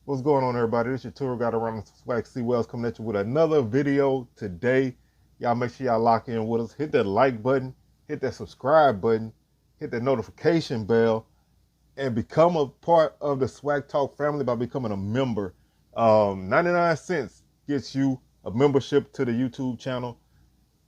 What's going on, everybody? This is your tour guide around the SWAC C Wells coming at you with another video today. Y'all make sure y'all lock in with us. Hit that like button, hit that subscribe button, hit that notification bell, and become a part of the SWAC Talk family by becoming a member. 99 cents gets you a membership to the YouTube channel.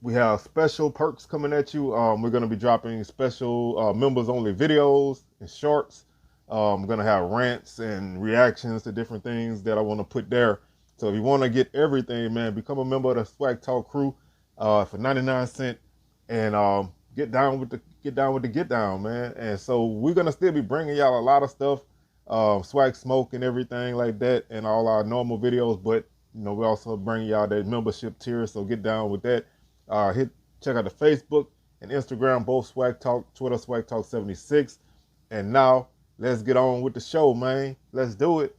We have special perks coming at you. We're going to be dropping special members only videos and shorts. I'm going to have rants and reactions to different things that I want to put there. So if you want to get everything, man, become a member of the Swag Talk crew for 99 cents and get down with the get down, man. And so we're going to still be bringing y'all a lot of stuff, swag smoke and everything like that, and all our normal videos. But we also bring y'all that membership tier. So get down with that. Check out the Facebook and Instagram, both Swag Talk, Twitter Swag Talk 76. And now let's get on with the show, man. Let's do it.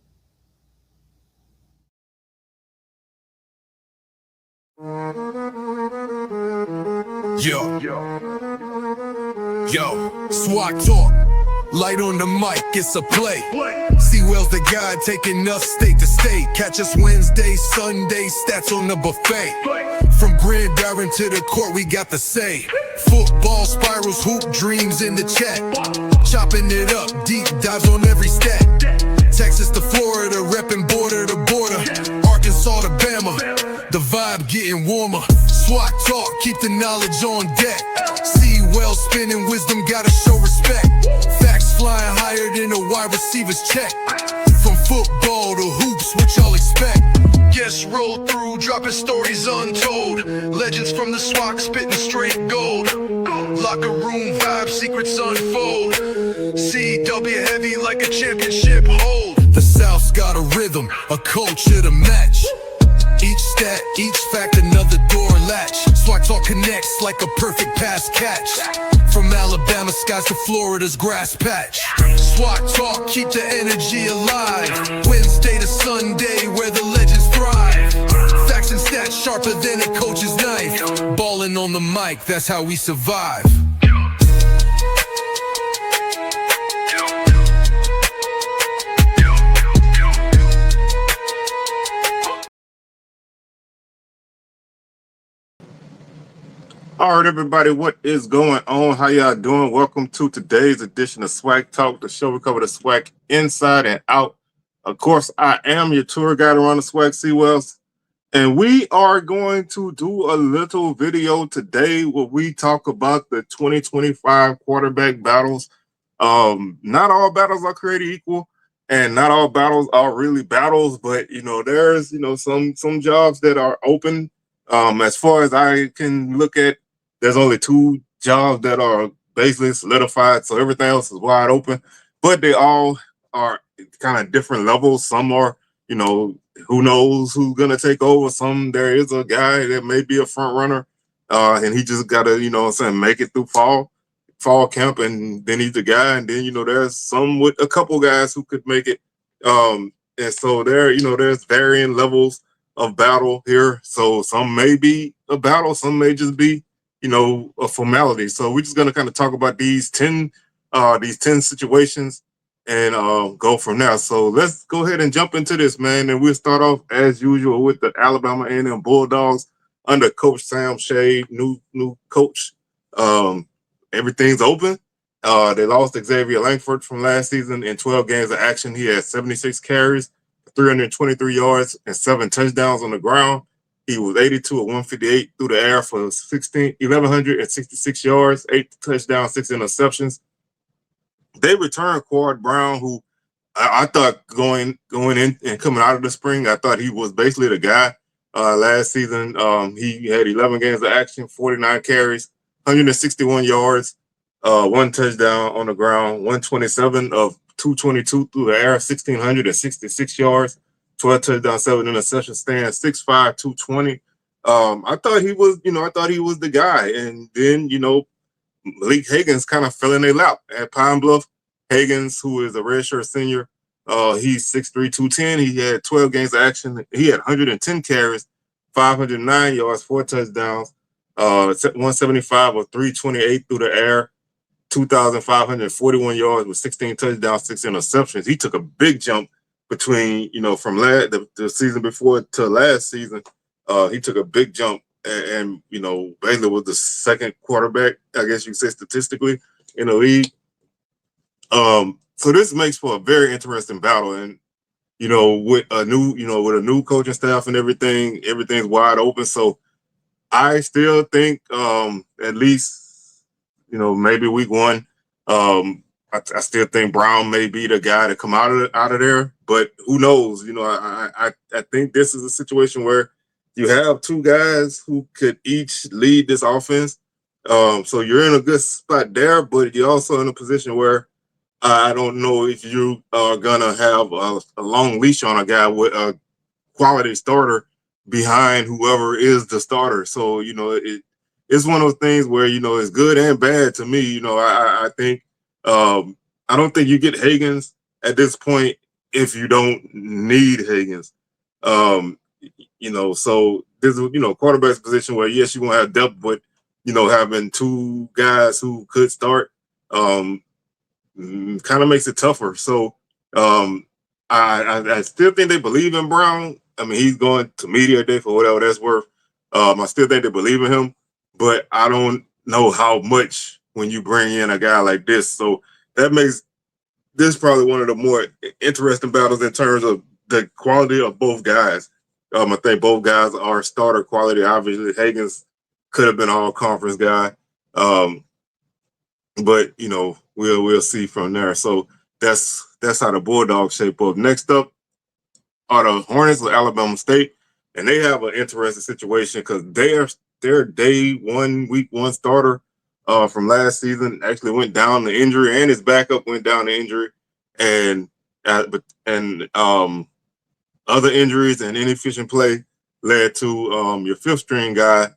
Yo, SWAC Talk. Light on the mic, it's a play. Sewell's the guy taking us state to state. Catch us Wednesday, Sunday, stats on the buffet. From gridiron to the court, we got the say. Football spirals, hoop dreams in the chat. Chopping it up, deep dives on every stat. Texas to Florida, repping border to border. Arkansas to Bama, the vibe getting warmer. SWAC Talk, keep the knowledge on deck. Sewell spinning wisdom, gotta show respect. Facts flying higher than a wide receiver's check. From football to hoops, what y'all expect? Guests roll through, dropping stories untold. Legends from the SWAC, spitting straight gold. Locker room vibe, secrets unfold. CW heavy like a championship hold. The South's got a rhythm, a culture to match. Each stat, each fact, another door latch. SWAC Talk connects like a perfect pass catch. From Alabama skies to Florida's grass patch. SWAC Talk, keep the energy alive. Wednesday to Sunday, where the legends thrive. Facts and stats sharper than a coach's knife. Balling on the mic, that's how we survive. All right, everybody, what is going on? How y'all doing? Welcome to today's edition of SWAC Talk, the show we cover the SWAC inside and out. Of course, I am your tour guide around the SWAC C Wells, and we are going to do a little video today where we talk about the 2025 quarterback battles. Not all battles are created equal, and not all battles are really battles, but there's some jobs that are open. As far as I can look at, there's only two jobs that are basically solidified, so everything else is wide open. But they all are kind of different levels. Some are, who knows who's gonna take over. Some there is a guy that may be a front runner, and he just gotta, make it through fall camp, and then he's the guy. And then there's some with a couple guys who could make it. And so there's varying levels of battle here. So some may be a battle, some may just be, a formality. So we're just gonna kind of talk about these 10 situations and go from there. So let's go ahead and jump into this, man. And we'll start off as usual with the Alabama A&M Bulldogs under Coach Sam Shade, new coach. Everything's open. They lost Xavier Langford from last season in 12 games of action. He had 76 carries, 323 yards, and 7 touchdowns on the ground. He was 82 of 158 through the air for 1,166 yards, 8 touchdowns, 6 interceptions. They returned Quad Brown, who I thought going in and coming out of the spring, I thought he was basically the guy. Last season, he had 11 games of action, 49 carries, 161 yards, 1 touchdown on the ground, 127 of 222 through the air, 1,666 yards, 12 touchdowns, 7 interceptions, stand 6'5", 220. I thought he was, the guy. And then, Malik Higgins kind of fell in their lap at Pine Bluff. Higgins, who is a redshirt senior, he's 6'3", 210. He had 12 games of action. He had 110 carries, 509 yards, 4 touchdowns, 175 of 328 through the air, 2,541 yards with 16 touchdowns, 6 interceptions. He took a big jump between from the season before to last season. He took a big jump, and Baylor was the second quarterback, I guess you could say, statistically in the league. So this makes for a very interesting battle, and with a new coaching staff and everything's wide open. So I still think at least maybe week one. I still think Brown may be the guy to come out of there, but who knows? I think this is a situation where you have two guys who could each lead this offense. So you're in a good spot there, but you're also in a position where I don't know if you are gonna have a long leash on a guy with a quality starter behind whoever is the starter. So it's one of those things where it's good and bad to me. I think I don't think you get Higgins at this point if you don't need Higgins. Um, so this is quarterback's position where yes, you won't have depth, but having two guys who could start kind of makes it tougher. So I still think they believe in Brown. I mean, he's going to media day for whatever that's worth. I still think they believe in him, but I don't know how much when you bring in a guy like this. So that makes this probably one of the more interesting battles in terms of the quality of both guys. I think both guys are starter quality. Obviously, Higgins could have been all conference guy, but we'll see from there. So that's how the Bulldogs shape up. Next up are the Hornets of Alabama State, and they have an interesting situation because their week one starter from last season actually went down to injury, and his backup went down to injury, and other injuries and inefficient play led to your fifth string guy,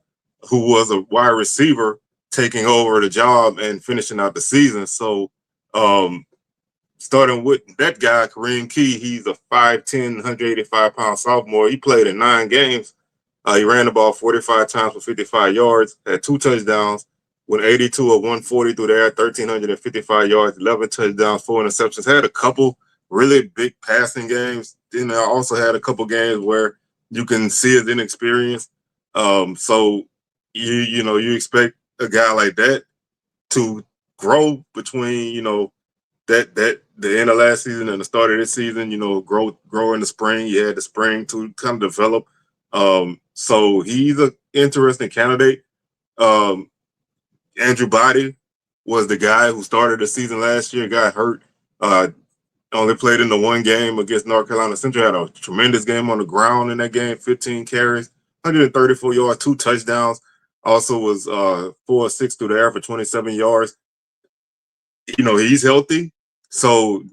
who was a wide receiver, taking over the job and finishing out the season. So starting with that guy, Kareem Key, he's a 5'10", 185-pound sophomore. He played in 9 games. He ran the ball 45 times for 55 yards, had 2 touchdowns, went 82 of 140 through there, 1,355 yards, 11 touchdowns, 4 interceptions. Had a couple really big passing games. Then I also had a couple games where you can see his inexperience. So you expect a guy like that to grow between that the end of last season and the start of this season. Grow in the spring. You had the spring to kind of develop. So he's an interesting candidate. Andrew Body was the guy who started the season last year, got hurt. Only played in the one game against North Carolina Central. Had a tremendous game on the ground in that game, 15 carries, 134 yards, 2 touchdowns. Also was 4-6 through the air for 27 yards. He's healthy. So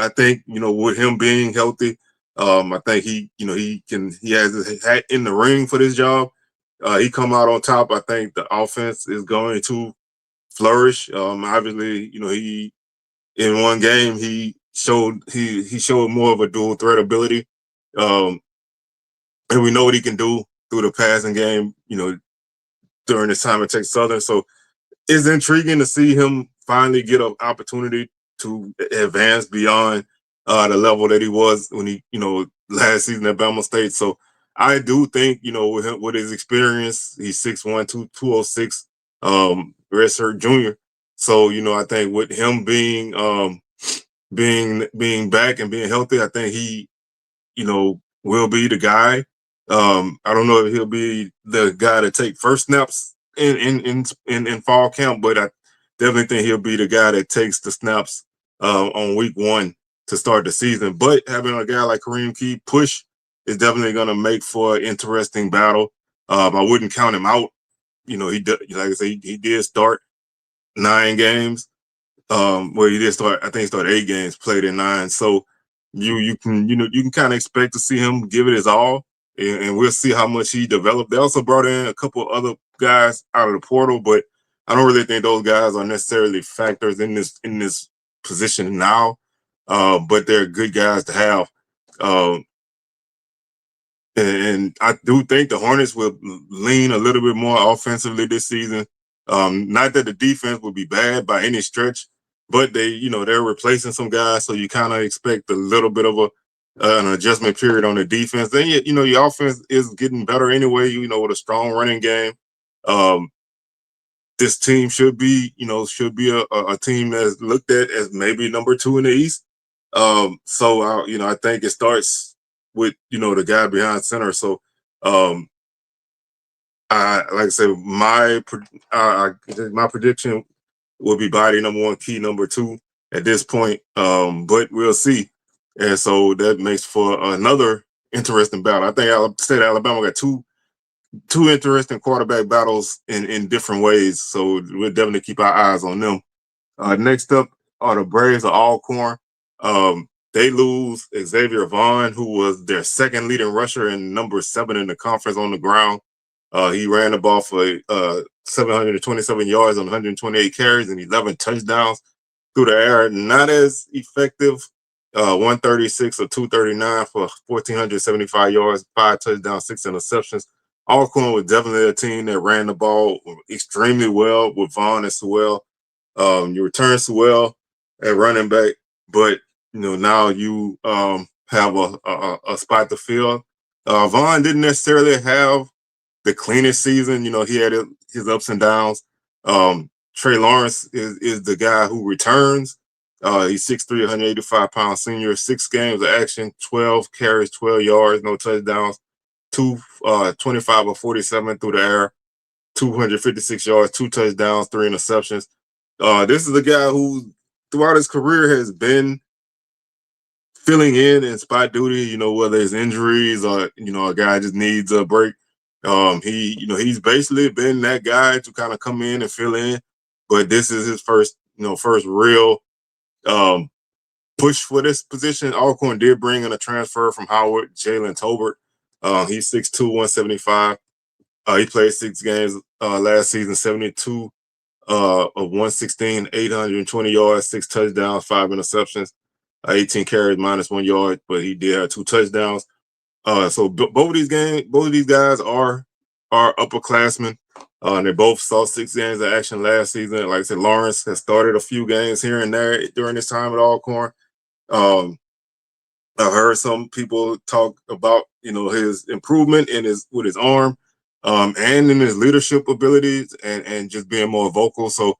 I think, with him being healthy, I think he has his hat in the ring for this job. He come out on top. I think the offense is going to flourish. Obviously, he in one game he showed more of a dual threat ability, and we know what he can do through the passing game. During his time at Texas Southern, so it's intriguing to see him finally get an opportunity to advance beyond the level that he was when he last season at Bama State. So I do think with his experience, he's 6'1", 206, redshirt junior. So I think with him being back and being healthy, I think he will be the guy. I don't know if he'll be the guy to take first snaps in fall camp, but I definitely think he'll be the guy that takes the snaps on week one to start the season. But having a guy like Kareem Key push is definitely going to make for an interesting battle. I wouldn't count him out. He did, like I said, he did start 9 games. He did start. I think he started 8 games, played in 9. So you can kind of expect to see him give it his all, and we'll see how much he developed. They also brought in a couple of other guys out of the portal, but I don't really think those guys are necessarily factors in this position now. But they're good guys to have. And I do think the Hornets will lean a little bit more offensively this season. Not that the defense will be bad by any stretch, but they're replacing some guys, so you kind of expect a little bit of a an adjustment period on the defense. Then your offense is getting better anyway. With a strong running game. This team should be a team that's looked at as maybe number 2 in the East. I think it starts with the guy behind center. So like I said, my prediction will be body number 1, key number 2 at this point. But we'll see. And so that makes for another interesting battle. I think State of Alabama got two interesting quarterback battles in different ways. So we'll definitely keep our eyes on them. Next up are the Braves of Alcorn. They lose Xavier Vaughn, who was their second leading rusher and number 7 in the conference on the ground. He ran the ball for 727 yards on 128 carries and 11 touchdowns through the air. Not as effective. 136 or 239 for 1,475 yards, 5 touchdowns, 6 interceptions. Alcorn was definitely a team that ran the ball extremely well with Vaughn and Sewell. You return Sewell at running back, but now you have a spot to fill. Vaughn didn't necessarily have the cleanest season. He had his ups and downs. Trey Lawrence is the guy who returns. He's 6'3", 185-pound senior, 6 games of action, 12 carries, 12 yards, no touchdowns, 25 of 47 through the air, 256 yards, 2 touchdowns, 3 interceptions. This is a guy who throughout his career has been filling in spot duty, whether it's injuries or, a guy just needs a break. He's basically been that guy to kind of come in and fill in, but this is his first real push for this position. Alcorn did bring in a transfer from Howard, Jalen Tolbert. He's 6'2", 175. He played 6 games last season, 72 of 116, 820 yards, 6 touchdowns, 5 interceptions, 18 carries, -1 yard, but he did have 2 touchdowns. So both of these guys are upperclassmen. They both saw 6 games of action last season. Like I said, Lawrence has started a few games here and there during his time at Alcorn. I heard some people talk about his improvement with his arm, and in his leadership abilities and just being more vocal. So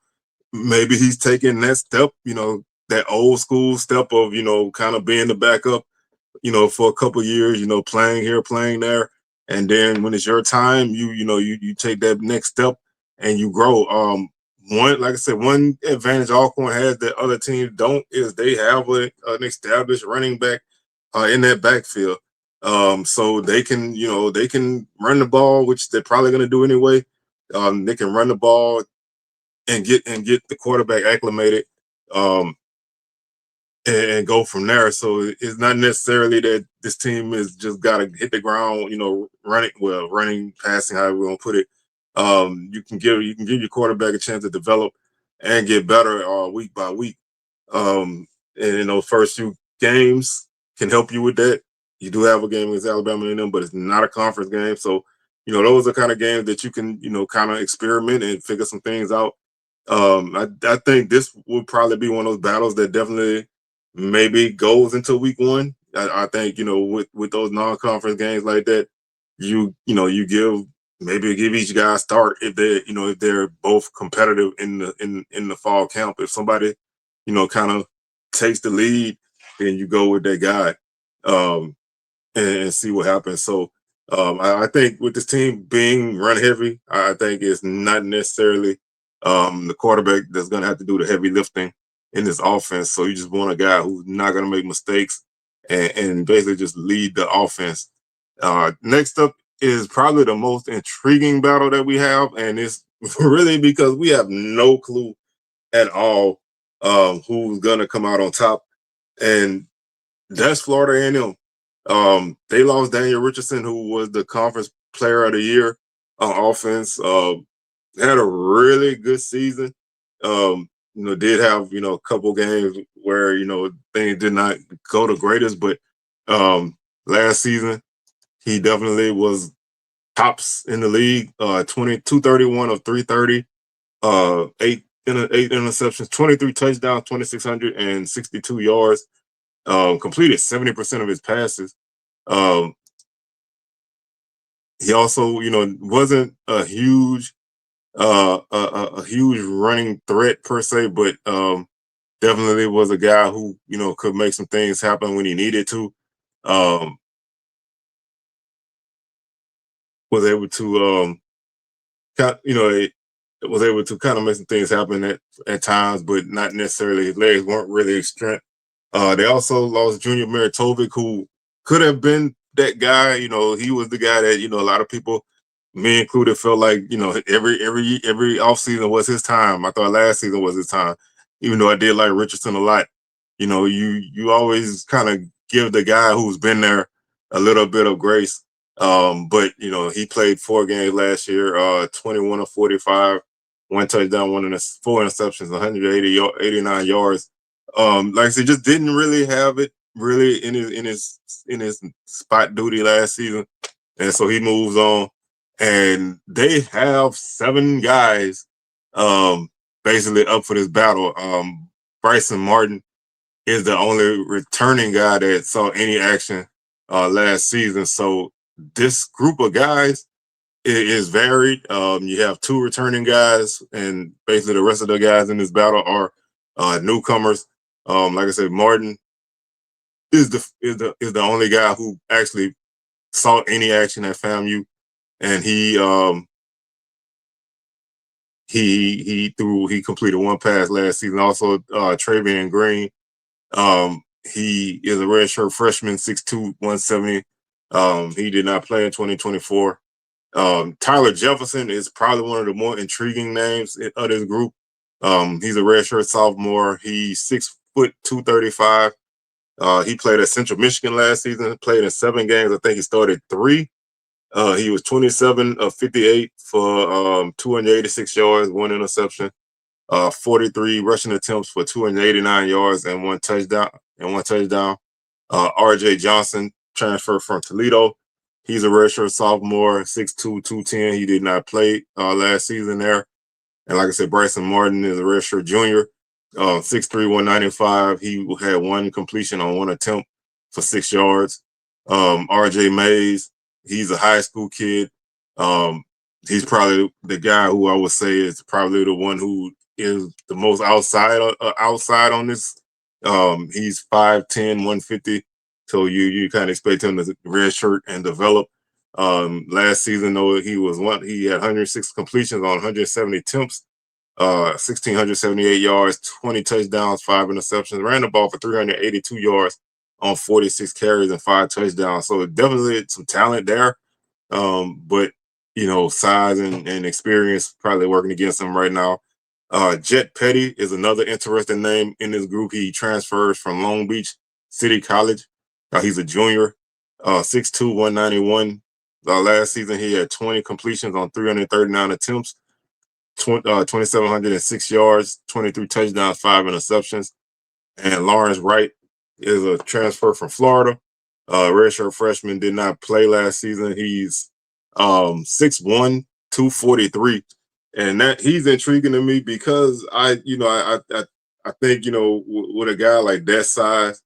maybe he's taking that step, that old school step of kind of being the backup, for a couple years, playing here, playing there, and then when it's your time, you take that next step and you grow. Like I said, one advantage Alcorn has that other teams don't is they have an established running back in that backfield. So they can run the ball, which they're probably going to do anyway. They can run the ball and get the quarterback acclimated, and go from there. So it's not necessarily that this team is just got to hit the ground, running, passing, however we want to put it. You can give your quarterback a chance to develop and get better week by week. And in those first few games can help you with that. You do have a game against Alabama in them, but it's not a conference game. So, those are kind of games that you can, kind of experiment and figure some things out. I think this would probably be one of those battles that definitely maybe goes into week 1. I think, with those non-conference games like that, you give each guy a start if they're both competitive in the fall camp. If somebody, kind of takes the lead, then you go with that guy, and see what happens. So I think with this team being run heavy, I think it's not necessarily the quarterback that's going to have to do the heavy lifting in this offense. So you just want a guy who's not going to make mistakes and basically just lead the offense. Next up is probably the most intriguing battle that we have, and it's really because we have no clue at all who's going to come out on top, and that's Florida A&M. They lost Daniel Richardson, who was the conference player of the year on offense. Had a really good season. Did have, a couple games where, things did not go the greatest, but last season, he definitely was tops in the league. 231 of 330, 8 interceptions, 23 touchdowns, 2,662 yards. completed 70% of his passes. He also, wasn't a huge running threat per se, but definitely was a guy who could make some things happen when he needed to. Was able to was able to kind of make some things happen at times, but not necessarily. His legs weren't really his strength. They also lost Junior Meritovic, who could have been that guy. He was the guy that a lot of people, me included, felt like every offseason was his time. I thought last season was his time, even though I did like Richardson a lot. You always kind of give the guy who's been there a little bit of grace. But he played 4 games last year, 21 of 45, 1 touchdown, 4 interceptions, 89 yards. Like I said, just didn't really have it really in his spot duty last season, and so he moves on. And they have 7 guys, basically up for this battle. Bryson Martin is the only returning guy that saw any action last season. So this group of guys is varied. You have 2 returning guys, and basically the rest of the guys in this battle are newcomers. Like I said, Martin is the only guy who actually saw any action at FAMU, and he completed 1 pass last season. Also, Travian Green, he is a redshirt freshman, 6'2", 170. He did not play in 2024. Tyler Jefferson is probably one of the more intriguing names of this group. He's a redshirt sophomore. He's 6 foot 235. He played at Central Michigan last season, played in 7 games. I think he started 3. He was 27 of 58 for 286 yards, 1 interception, 43 rushing attempts for 289 yards and 1 touchdown. RJ Johnson transferred from Toledo. He's a redshirt sophomore, 6'2", 210. He did not play last season there. And like I said, Bryson Martin is a redshirt junior, 6'3", 195. He had 1 completion on 1 attempt for 6 yards. RJ Mays, he's a high school kid. He's probably the guy who I would say is probably the one who is the most outside on this. He's 5'10", 150. So you kind of expect him to redshirt and develop. Last season, though, he had 106 completions on 170 attempts, 1,678 yards, 20 touchdowns, 5 interceptions, ran the ball for 382 yards on 46 carries and 5 touchdowns. So definitely some talent there. But size and experience probably working against him right now. Jet Petty is another interesting name in this group. He transfers from Long Beach City College. He's a junior, 6'2", 191. Last season, he had 20 completions on 339 attempts, 2,706 yards, 23 touchdowns, 5 interceptions. And Lawrence Wright is a transfer from Florida. Redshirt freshman, did not play last season. He's 6'1", 243. And that he's intriguing to me because I think with a guy like that size,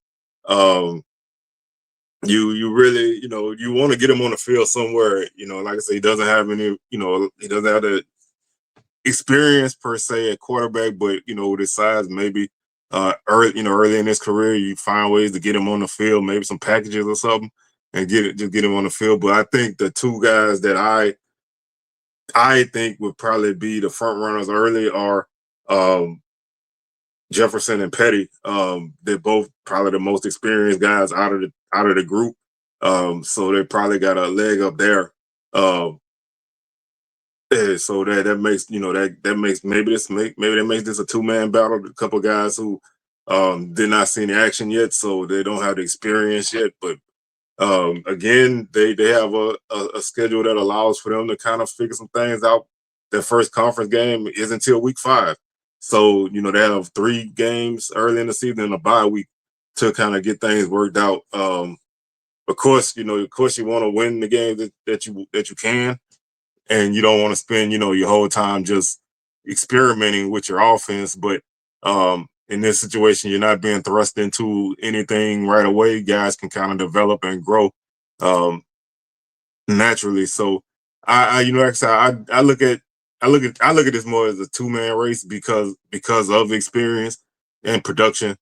you really you want to get him on the field somewhere. Like I say, he doesn't have any he doesn't have the experience per se at quarterback, but with his size, maybe early in his career, you find ways to get him on the field, maybe some packages or something, and get him on the field. But I think the 2 guys that I think would probably be the front runners early are Jefferson and Petty. They're both probably the most experienced guys out of the group. So they probably got a leg up there. So that makes that makes maybe that makes this a 2-man battle. A couple guys who did not see any action yet, so they don't have the experience yet. But again, they have a schedule that allows for them to kind of figure some things out. Their first conference game is until week 5. So, they have 3 games early in the season and a bye week to kind of get things worked out. Of course, you want to win the game that you can, and you don't want to spend, your whole time just experimenting with your offense. But in this situation, you're not being thrust into anything right away. Guys can kind of develop and grow naturally. So like I said, I look at this more as a two-man race because of experience and production.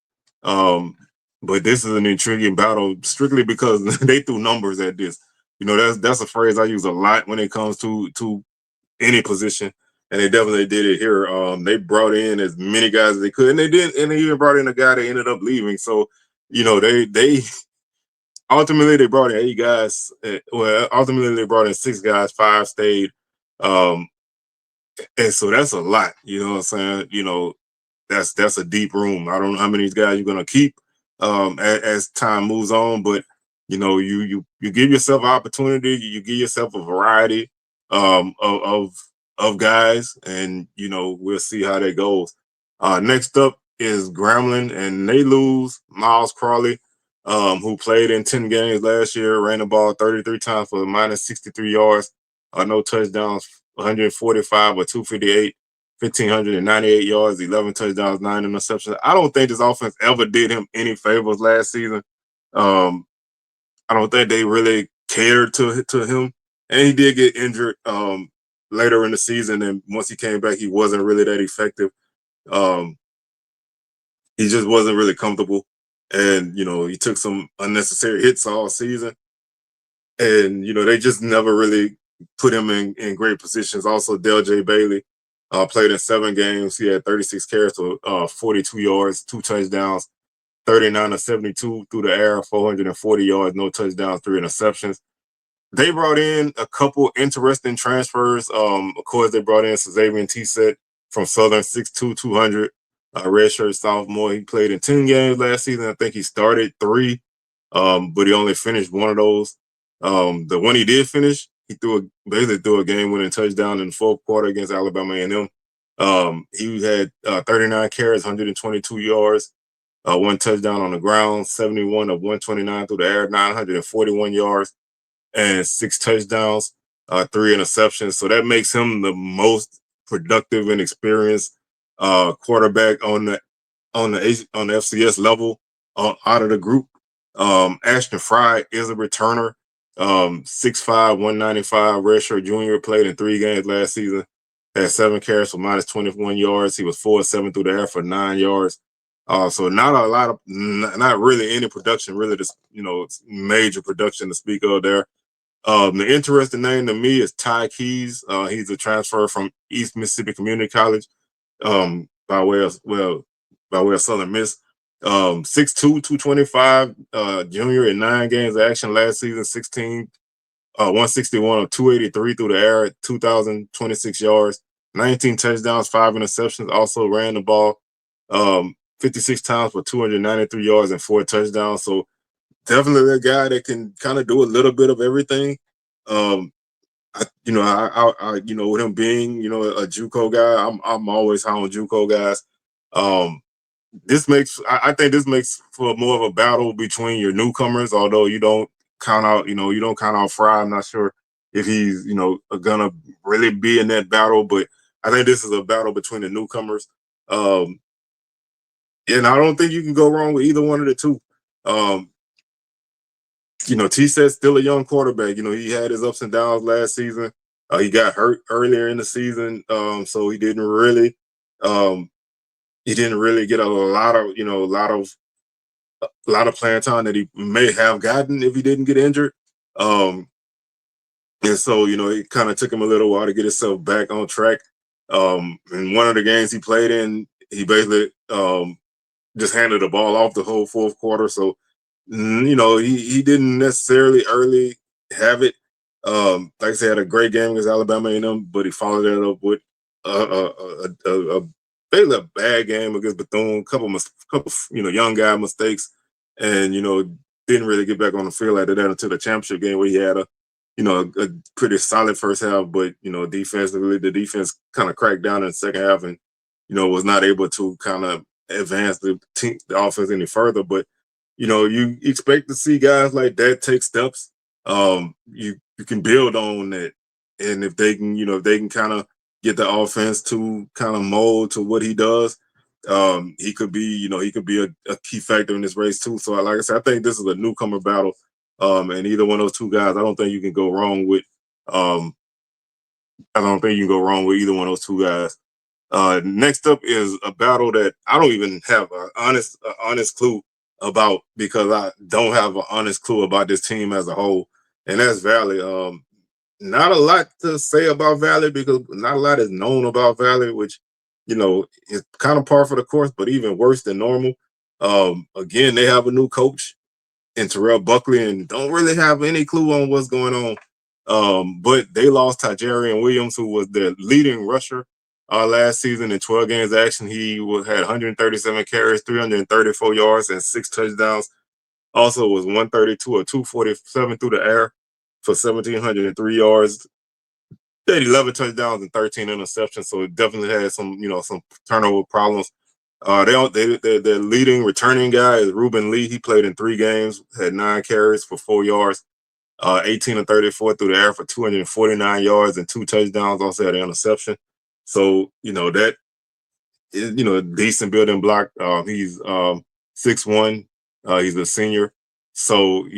But this is an intriguing battle strictly because they threw numbers at this. That's a phrase I use a lot when it comes to any position, and they definitely did it here. They brought in as many guys as they could, and they even brought in a guy that ended up leaving. So, they ultimately they brought in 8 guys. Well, ultimately they brought in 6 guys, 5 stayed. Um, and so that's a lot. You know what I'm saying? That's a deep room. I don't know how many of these guys you're gonna keep as time moves on, but you give yourself opportunity, you give yourself a variety of guys, and we'll see how that goes. Next up is Grambling, and they lose Miles Crawley, who played in 10 games last year, ran the ball 33 times for minus 63 yards, no touchdowns, 145 or 258. 1,598 yards, 11 touchdowns, 9 interceptions. I don't think this offense ever did him any favors last season. I don't think they really cared to him, and he did get injured later in the season. And once he came back, he wasn't really that effective. Um, he just wasn't really comfortable, and he took some unnecessary hits all season, and they just never really put him in great positions. Also, Del J. Bailey. Played in 7 games. He had 36 carries for 42 yards, 2 touchdowns, 39 of 72 through the air, 440 yards, no touchdowns, 3 interceptions. They brought in a couple interesting transfers. Of course, they brought in Xavier T-Set from Southern, 6'2", 200, redshirt sophomore. He played in 10 games last season. I think he started 3, but he only finished 1 of those. The one he did finish, he basically threw a game-winning touchdown in the 4th quarter against Alabama A&M. He had 39 carries, 122 yards, 1 touchdown on the ground, 71 of 129 through the air, 941 yards, and 6 touchdowns, 3 interceptions. So that makes him the most productive and experienced quarterback on the FCS level out of the group. Ashton Fry is a returner. 6'5", 195, redshirt junior, played in 3 games last season, had 7 carries for minus 21 yards. He was 4-7 through the air for 9 yards. So not really any production, really, just, major production to speak of there. The interesting name to me is Ty Keys. He's a transfer from East Mississippi Community College, by way of Southern Miss. 6'2", 225, junior in 9 games of action last season, 161 of 283 through the air, 2,026 yards, 19 touchdowns, 5 interceptions. Also ran the ball 56 times for 293 yards and 4 touchdowns. So definitely a guy that can kind of do a little bit of everything. With him being, a JUCO guy, I'm always high on JUCO guys. I think this makes for more of a battle between your newcomers, although you don't count out Fry. I'm not sure if he's, gonna really be in that battle, but I think this is a battle between the newcomers. And I don't think you can go wrong with either one of the two. T-Set's still a young quarterback. He had his ups and downs last season. He got hurt earlier in the season, so he didn't really get a lot of playing time that he may have gotten if he didn't get injured. And so, it kind of took him a little while to get himself back on track. In one of the games he played in, he basically just handed the ball off the whole 4th quarter. So, he didn't necessarily early have it. Like I said, had a great game against Alabama A&M, but he followed that up with basically a bad game against Bethune, couple young guy mistakes, and didn't really get back on the field after that until the championship game where he had a pretty solid first half, but defensively the defense kind of cracked down in the second half and was not able to kind of advance the offense any further. But you expect to see guys like that take steps. You can build on that, and if they can kind of get the offense to kind of mold to what he does, He could be, a key factor in this race too. So, like I said, I think this is a newcomer battle. And either one of those two guys, I don't think you can go wrong with. I don't think you can go wrong with either one of those two guys. Next up is a battle that I don't even have an honest clue about, because I don't have an honest clue about this team as a whole, and that's Valley. Not a lot to say about Valley because not a lot is known about Valley, which is kind of par for the course, but even worse than normal. Again, they have a new coach in Terrell Buckley and don't really have any clue on what's going on. But they lost Tajarian Williams, who was their leading rusher last season in 12 games action. He had 137 carries, 334 yards, and 6 touchdowns. Also was 132 or 247 through the air for 1,703 yards. They had 11 touchdowns and 13 interceptions, so it definitely had some turnover problems. Their leading returning guy is Ruben Lee. He played in 3 games, had 9 carries for 4 yards, 18 of 34 through the air for 249 yards and 2 touchdowns. Also had an interception. So that is a decent building block. He's 6'1". He's a senior, so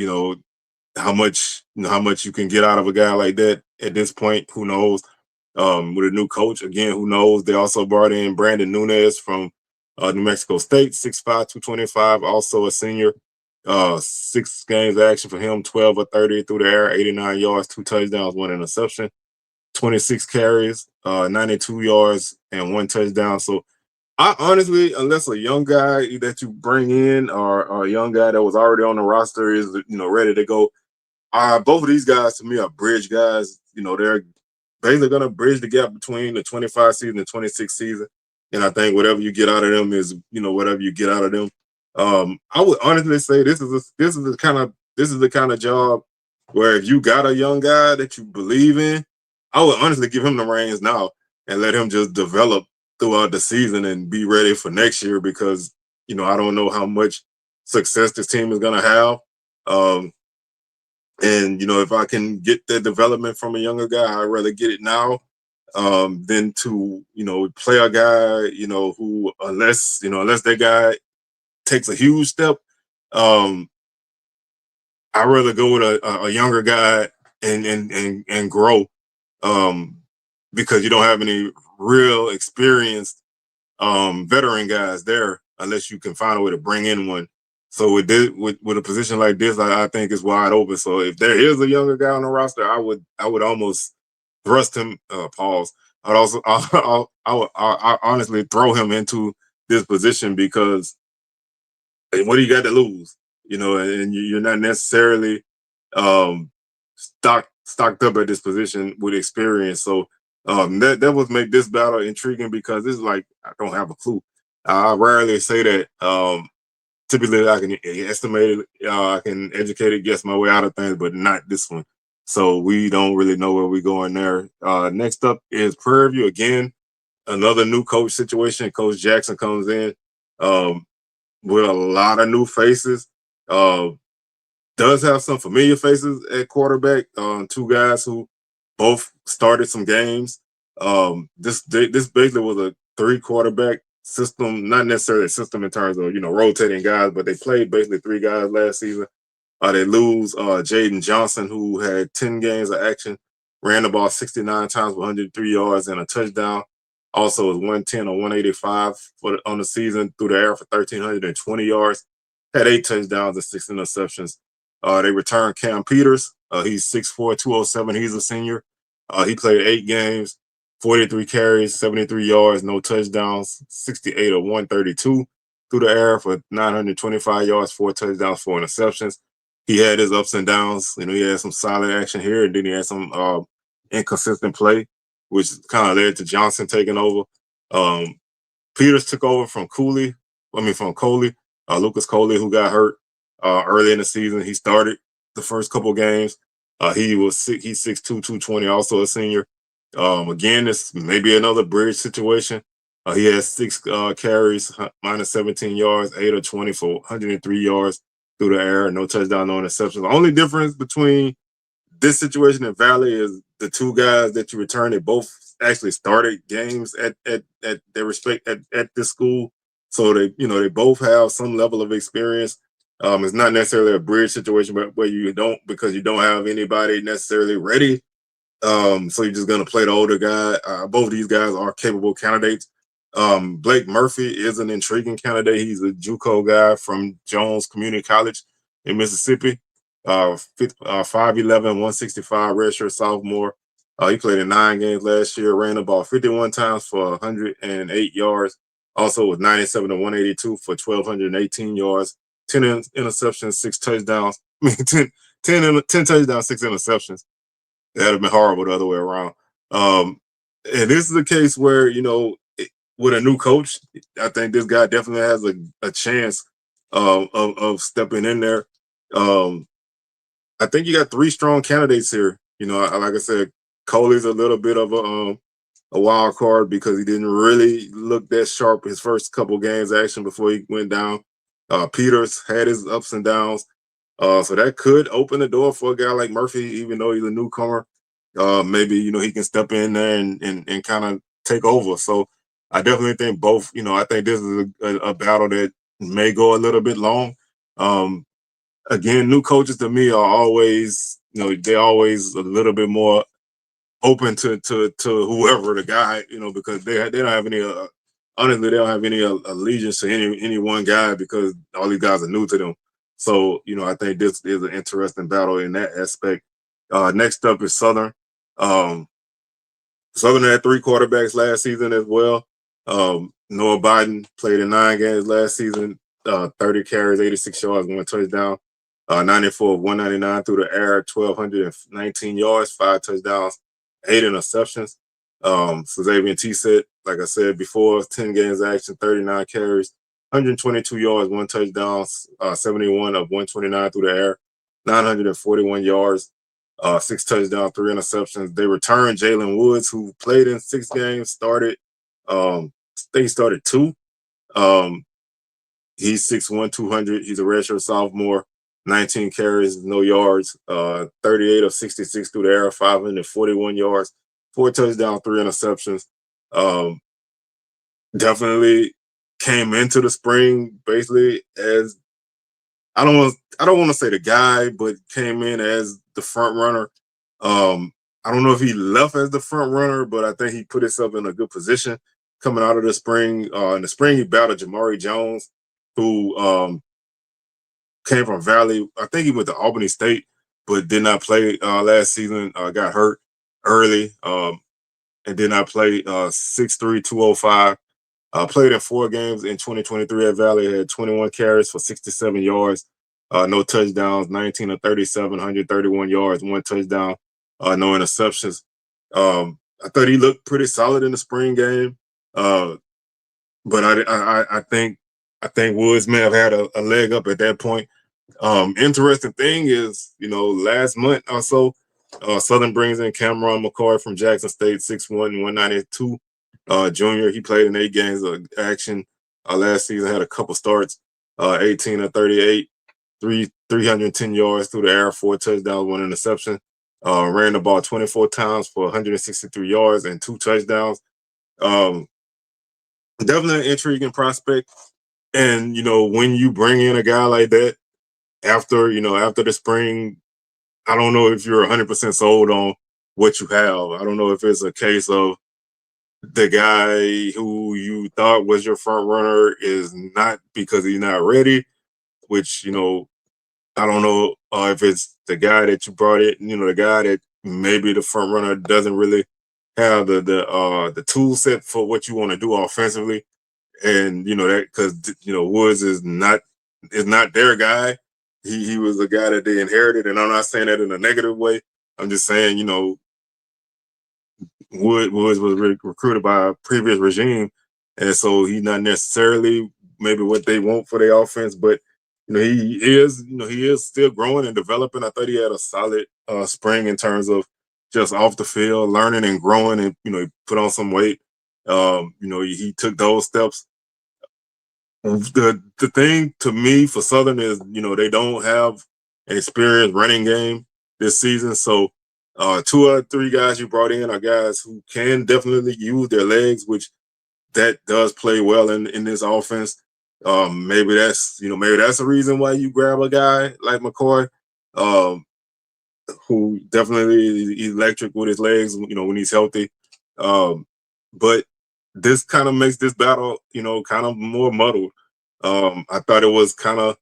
how much you can get out of a guy like that at this point, who knows? With a new coach, again, who knows? They also brought in Brandon Nunez from New Mexico State, 6'5", 225, also a senior. 6 games action for him, 12 of 30 through the air, 89 yards, 2 touchdowns, 1 interception, 26 carries, 92 yards, and 1 touchdown. So I honestly, unless a young guy that you bring in or a young guy that was already on the roster is ready to go, both of these guys to me are bridge guys. They're basically going to bridge the gap between the 25 season and 26 season. And I think whatever you get out of them is, whatever you get out of them. I would honestly say this is the kind of job where if you got a young guy that you believe in, I would honestly give him the reins now and let him just develop throughout the season and be ready for next year, because I don't know how much success this team is going to have. And if I can get the development from a younger guy, I'd rather get it now than to play a guy who, unless that guy takes a huge step, I'd rather go with a younger guy and grow, because you don't have any real experienced veteran guys there unless you can find a way to bring in one. So with a position like this, I think it's wide open. So if there is a younger guy on the roster, I would almost thrust him. Pause. I'd also I honestly throw him into this position, because what do you got to lose? And you're not necessarily stocked up at this position with experience. So that would make this battle intriguing, because this is like, I don't have a clue. I rarely say that. Typically, I can estimate it, I can educate it, guess my way out of things, but not this one. So we don't really know where we're going there. Next up is Prairie View. Again, another new coach situation. Coach Jackson comes in with a lot of new faces. Does have some familiar faces at quarterback. 2 guys who both started some games. This basically was a 3 quarterback system, not necessarily a system in terms of rotating guys, but they played basically 3 guys last season. They lose Jaden Johnson, who had 10 games of action, ran the ball 69 times with 103 yards and a touchdown. Also was 110 or 185 on the season through the air for 1,320 yards. Had 8 touchdowns and 6 interceptions. They returned Cam Peters. He's 6'4", 207. He's a senior. He played 8 games, 43 carries, 73 yards, no touchdowns, 68 of 132 through the air for 925 yards, 4 touchdowns, 4 interceptions. He had his ups and downs. He had some solid action here, and then he had some inconsistent play, which kind of led to Johnson taking over. Peters took over from Coley, Lucas Coley, who got hurt early in the season. He started the first couple games. He's 6'2", 220, also a senior. Again, this may be another bridge situation. He has 6 carries, minus 17 yards, 8 of 20 for 103 yards through the air, no touchdown, no interceptions. The only difference between this situation in Valley is the 2 guys that you return. They both actually started games at their respect at this school. So they both have some level of experience. It's not necessarily a bridge situation, but where you don't because you don't have anybody necessarily ready. So you're just gonna play the older guy. Both of these guys are capable candidates. Blake Murphy is an intriguing candidate. He's a JUCO guy from Jones Community College in Mississippi. 5'11", 165, redshirt sophomore. He played in 9 games last year, ran the ball 51 times for 108 yards. Also with 97 to 182 for 1,218 yards, 10 interceptions, 6 touchdowns. I mean, 10 touchdowns, 6 interceptions. That'd have been horrible the other way around. And this is a case where, with a new coach, I think this guy definitely has a chance of stepping in there. I think you got 3 strong candidates here. Like I said, Coley's a little bit of a wild card because he didn't really look that sharp his first couple games action before he went down. Peters had his ups and downs. So that could open the door for a guy like Murphy, even though he's a newcomer. Maybe, he can step in there and kind of take over. So I definitely think both, I think this is a battle that may go a little bit long. Again, new coaches to me are always, they're always a little bit more open to whoever the guy, because they don't have any, honestly, they don't have any allegiance to any one guy because all these guys are new to them. So, I think this is an interesting battle in that aspect. Next up is Southern. Southern had 3 quarterbacks last season as well. Noah Biden played in 9 games last season, 30 carries, 86 yards, 1 touchdown, 94 of 199 through the air, 1,219 yards, 5 touchdowns, 8 interceptions. So Xavier T-Set, like I said before, 10 games action, 39 carries, 122 yards, 1 touchdown, 71 of 129 through the air, 941 yards, 6 touchdowns, 3 interceptions. They returned Jalen Woods, who played in 6 games, started, I think he started 2. He's 6'1", 200. He's a redshirt sophomore, 19 carries, no yards, 38 of 66 through the air, 541 yards, 4 touchdowns, 3 interceptions. Definitely came into the spring basically as I don't want to say the guy, but came in as the front runner. I don't know if he left as the front runner, but I think he put himself in a good position coming out of the spring. In the spring, he battled Jamari Jones, who came from Valley. I think he went to Albany State, but did not play last season. Got hurt early and did not play. 6'3", 205. Played in 4 games in 2023 at Valley. Had 21 carries for 67 yards, no touchdowns, 19 of 37, 131 yards, 1 touchdown, no interceptions. I thought he looked pretty solid in the spring game, but I think Woods may have had a leg up at that point. Interesting thing is, last month or so, Southern brings in Cameron McCoy from Jackson State, 6'1", 192. Junior, he played in 8 games of action. Last season had a couple starts, 18 of 38, 310 yards through the air, 4 touchdowns, 1 interception. Ran the ball 24 times for 163 yards and 2 touchdowns. Definitely an intriguing prospect. And, when you bring in a guy like that after the spring, I don't know if you're 100% sold on what you have. I don't know if it's a case of the guy who you thought was your front runner is not because he's not ready, which, I don't know if it's the guy that you brought in, the guy that maybe the front runner doesn't really have the tool set for what you want to do offensively. And, that because, Woods is not their guy. He was a guy that they inherited. And I'm not saying that in a negative way. I'm just saying, Woods was recruited by a previous regime, and so he's not necessarily maybe what they want for their offense, but he is still growing and developing. I thought he had a solid spring in terms of just off the field, learning and growing, and he put on some weight. He took those steps. The thing to me for Southern is they don't have an experienced running game this season, so 2 or 3 guys you brought in are guys who can definitely use their legs, which that does play well in this offense. Maybe that's a reason why you grab a guy like McCoy, um, who definitely is electric with his legs. When he's healthy. Um, but this kind of makes this battle, kind of more muddled. I thought it was kind of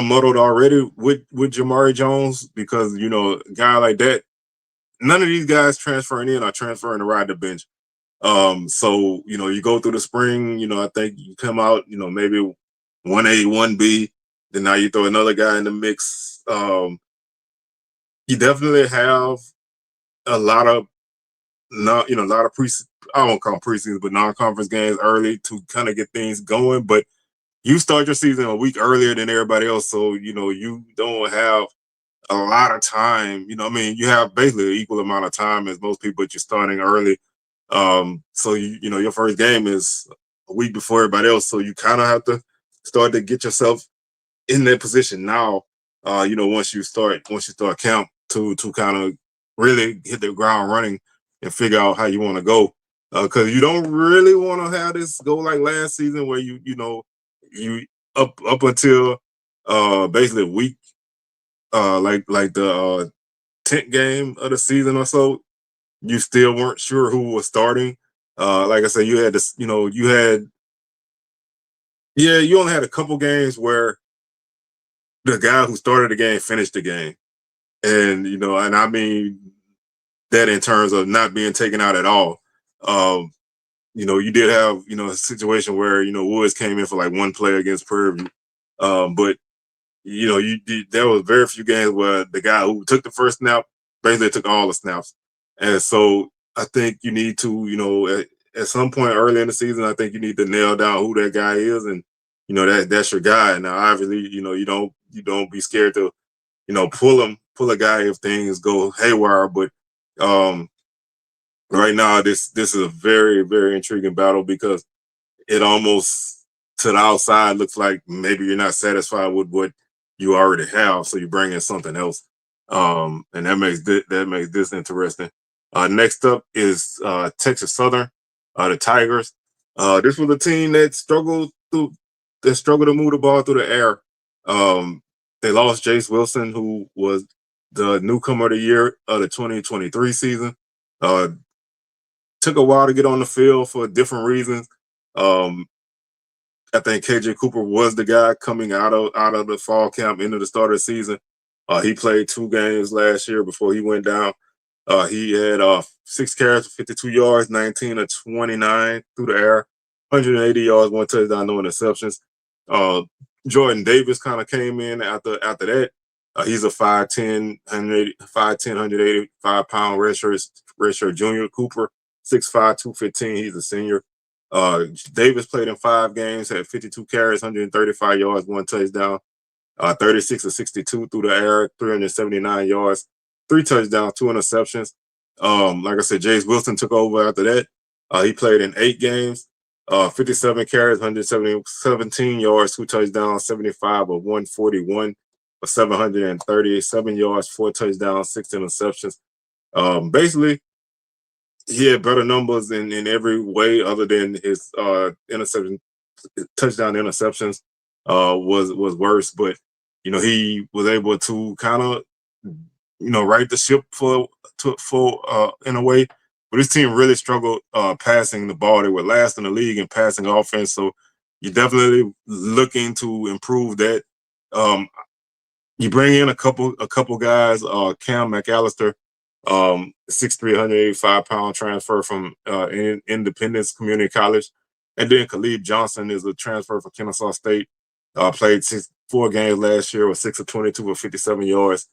muddled already with Jamari Jones because a guy like that, none of these guys transferring in are transferring to ride the bench. So you go through the spring. I think you come out, maybe 1A, 1B. Then now you throw another guy in the mix. You definitely have a lot of not, a lot of I won't call them preseason, but non-conference games early to kind of get things going. But you start your season a week earlier than everybody else, so you don't have a lot of time. You have basically an equal amount of time as most people, but you're starting early. So your first game is a week before everybody else, so you kind of have to start to get yourself in that position now. Once you start camp to kind of really hit the ground running and figure out how you want to go, because you don't really want to have this go like last season where you up until basically a week, like the 10th game of the season or so, you still weren't sure who was starting. Like I said, you had this, you only had a couple games where the guy who started the game finished the game. And I mean that in terms of not being taken out at all. You did have, a situation where, Woods came in for like one play against Prairie. But there was very few games where the guy who took the first snap basically took all the snaps. And so I think you need to, at some point early in the season, I think you need to nail down who that guy is, and that's your guy. Now, obviously, you don't be scared to, pull a guy if things go haywire. But um, right now, this is a very, very intriguing battle because it almost to the outside looks like maybe you're not satisfied with what you already have, so you bring in something else, and that makes this interesting. Next up is Texas Southern, the Tigers. This was a team that struggled to move the ball through the air. They lost Jace Wilson, who was the newcomer of the year of the 2023 season. Took a while to get on the field for different reasons. Um, I think KJ Cooper was the guy coming out of the fall camp into the start of the season. He played 2 games last year before he went down. He had 6 carries for 52 yards, 19 of 29 through the air, 180 yards, 1 touchdown, no interceptions. Jordan Davis kind of came in after that. He's a 5'10", 185-pound redshirt junior. Cooper, 6'5", 215. He's a senior. Davis played in 5 games, had 52 carries, 135 yards, 1 touchdown, 36 of 62 through the air, 379 yards, 3 touchdowns, 2 interceptions. Like I said, Jace Wilson took over after that. He played in 8 games, 57 carries, 117 yards, 2 touchdowns, 75 of 141 for 737 yards, 4 touchdowns, 6 interceptions. Basically, he had better numbers in every way other than his interception, touchdown interceptions was worse. But he was able to kind of right the ship for in a way. But this team really struggled passing the ball. They were last in the league in passing offense, so you're definitely looking to improve that. You bring in a couple guys, Cam McAllister, 6'3", 185-pound transfer from Independence Community College. And then Khalid Johnson is a transfer from Kennesaw State. Played 4 games last year with 6 of 22 with 57 yards,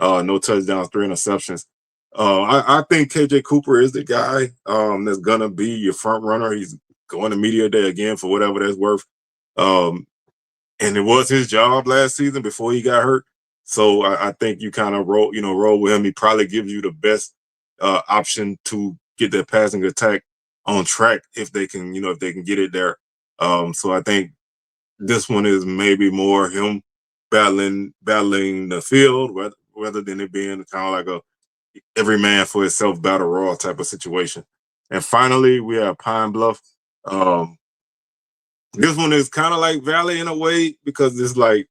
no touchdowns, 3 interceptions. I think KJ Cooper is the guy that's going to be your front runner. He's going to media day again for whatever that's worth. And it was his job last season before he got hurt. So I think you kind of roll with him. He probably gives you the best option to get that passing attack on track if they can get it there. So I think this one is maybe more him battling the field rather than it being kind of like a every man for himself battle royal type of situation. And finally, we have Pine Bluff. This one is kind of like Valley in a way because it's like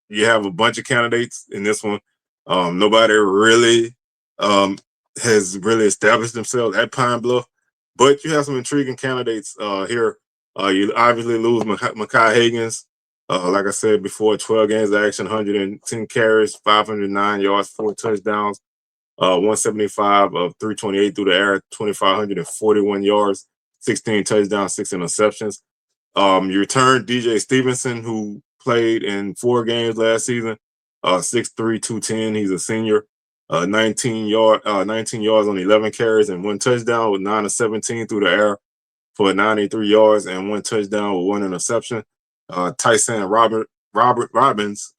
you have a bunch of candidates in this one. Nobody really has really established themselves at Pine Bluff, but you have some intriguing candidates here. You obviously lose Makai Higgins. Like I said before, 12 games of action, 110 carries, 509 yards, 4 touchdowns, 175 of 328 through the air, 2,541 yards, 16 touchdowns, 6 interceptions. You returned DJ Stevenson, who played in 4 games last season, 6'3", 210. He's a senior. 19 yards on 11 carries and 1 touchdown with 9 of 17 through the air for 93 yards and 1 touchdown with 1 interception. Tyson Robbins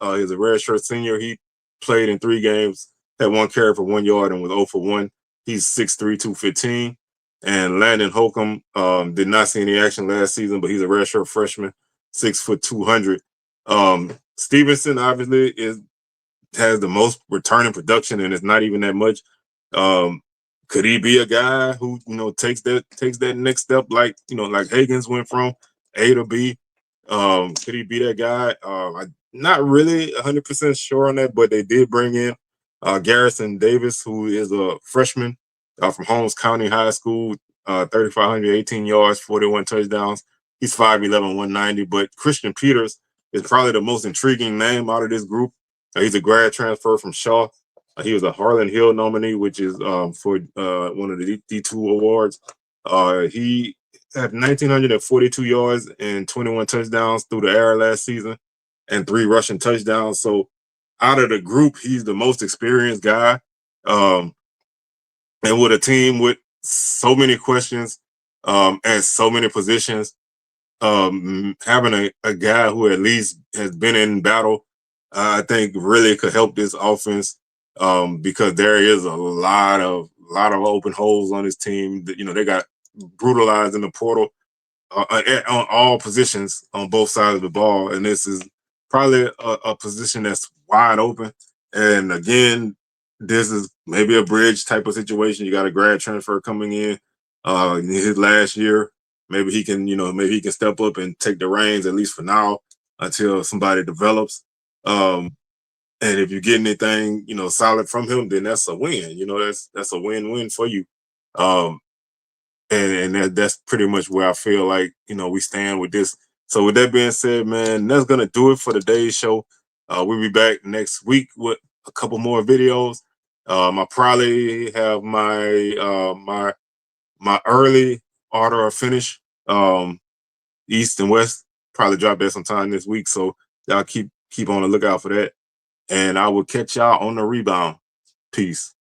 is a redshirt senior. He played in 3 games, had 1 carry for 1 yard and was 0 for 1. He's 6'3", 215. And Landon Holcomb did not see any action last season, but he's a redshirt freshman, 6 foot 200. Stevenson obviously has the most returning production, and it's not even that much. Could he be a guy who takes that next step, like like Higgins went from A to B? Could he be that guy? I'm not really 100% sure on that, but they did bring in Garrison Davis, who is a freshman from Holmes County High School, 3,518 yards, 41 touchdowns. He's 5'11", 190. But Christian Peters is probably the most intriguing name out of this group. He's a grad transfer from Shaw. He was a Harlan Hill nominee, which is for one of the D2 awards. He had 1,942 yards and 21 touchdowns through the air last season and 3 rushing touchdowns. So out of the group, he's the most experienced guy. And with a team with so many questions and so many positions, having a guy who at least has been in battle, I think really could help this offense because there is a lot of open holes on this team. They got brutalized in the portal on all positions on both sides of the ball, and this is probably a position that's wide open. And again, this is maybe a bridge type of situation. You got a grad transfer coming in his last year. Maybe he can, step up and take the reins at least for now until somebody develops. And if you get anything, solid from him, then that's a win. That's a win-win for you. And that's pretty much where I feel like, we stand with this. So with that being said, man, that's going to do it for today's show. We'll be back next week with a couple more videos. I probably have my early order of finish, East and West, probably drop that sometime this week. So y'all keep on the lookout for that. And I will catch y'all on the rebound. Peace.